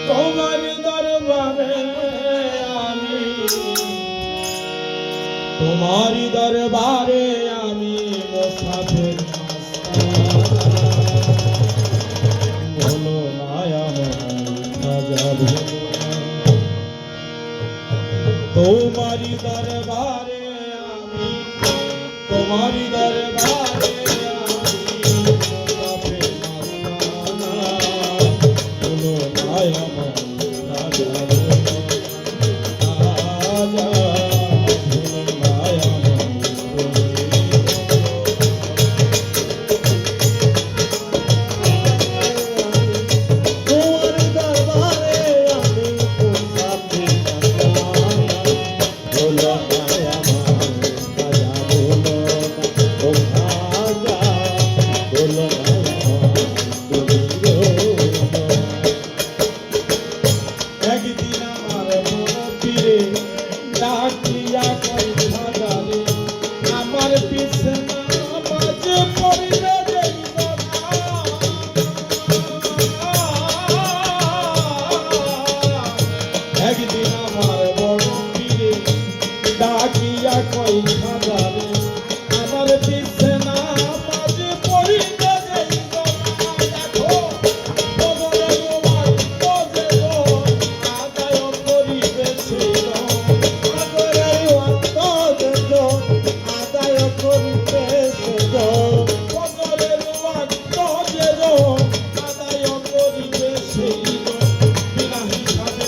তোমার দরবারে আমি তোমার দরবারে আমি মুসাফির বলো না আমার তোমার দরবারে আমি তোমার দরবারে একদিন আমার বড় পীরে ডাকিয়া কই খাজারে আমার পিছে না মাঝে পড়িতে যাইব দেখো বদলের ওয়াক্ত দেব আদায় করিবে ছিল বদলের ওয়াক্ত দেব আদায় করিবে ছিল বদলের ওয়াক্ত দেব আদায় করিবে ছিল বিনা হিসাবে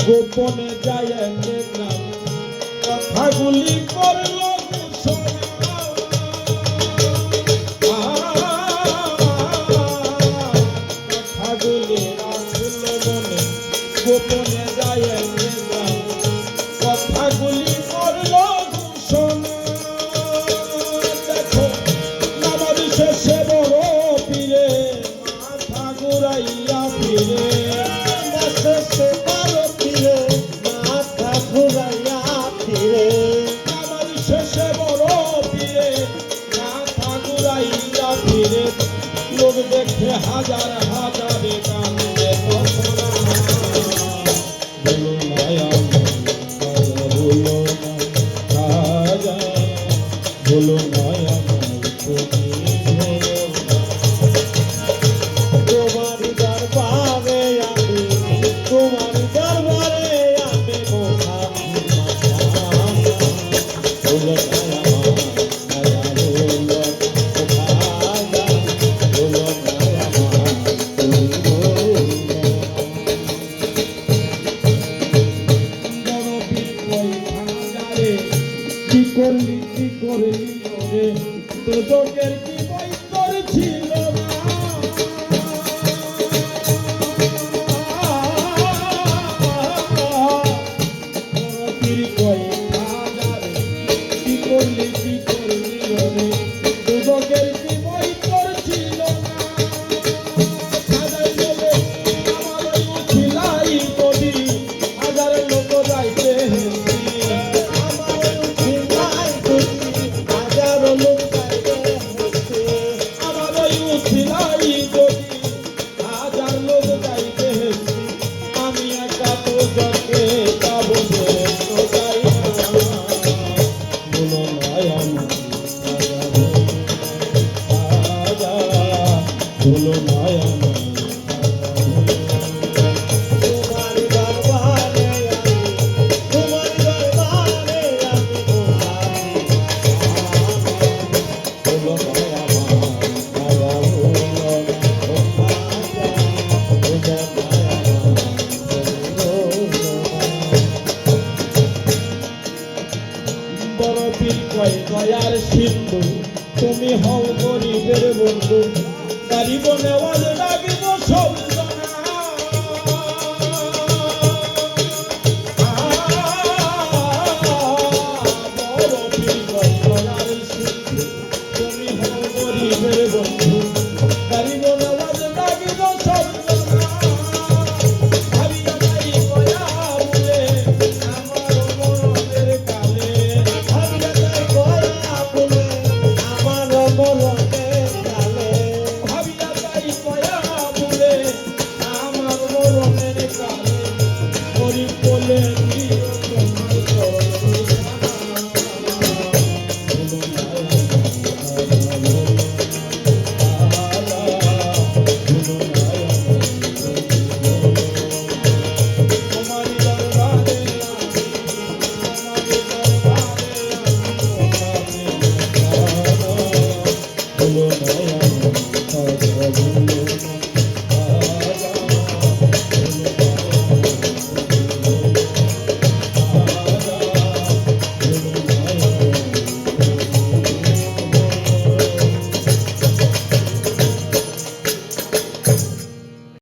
গোপনে যায় দেখলাম কথাগুলি করল কথাগুলি রাখল মনে গোপনে যায় দেখলাম কথাগুলি করল দেখো নামাজ শেষে বড় পীরে মাথা ঘুরাইয়া ফিরে লোক দেখে হাজার হাজারে কান্দে বলো মায়া বলো না রাজা বলো মায়া তোমার দরবারে আমি তোমার দরবারে আমি বলো কি করলি রে তোদের কি বই করেছিল কি করলি রে তোদের কি বই করেছিল হাজার লোক যাইতে বড় পীর কয় দয়ার সিন্ধু তুমি হও গরিবের বন্ধু গারিব নেওয়াজ রাগিব সব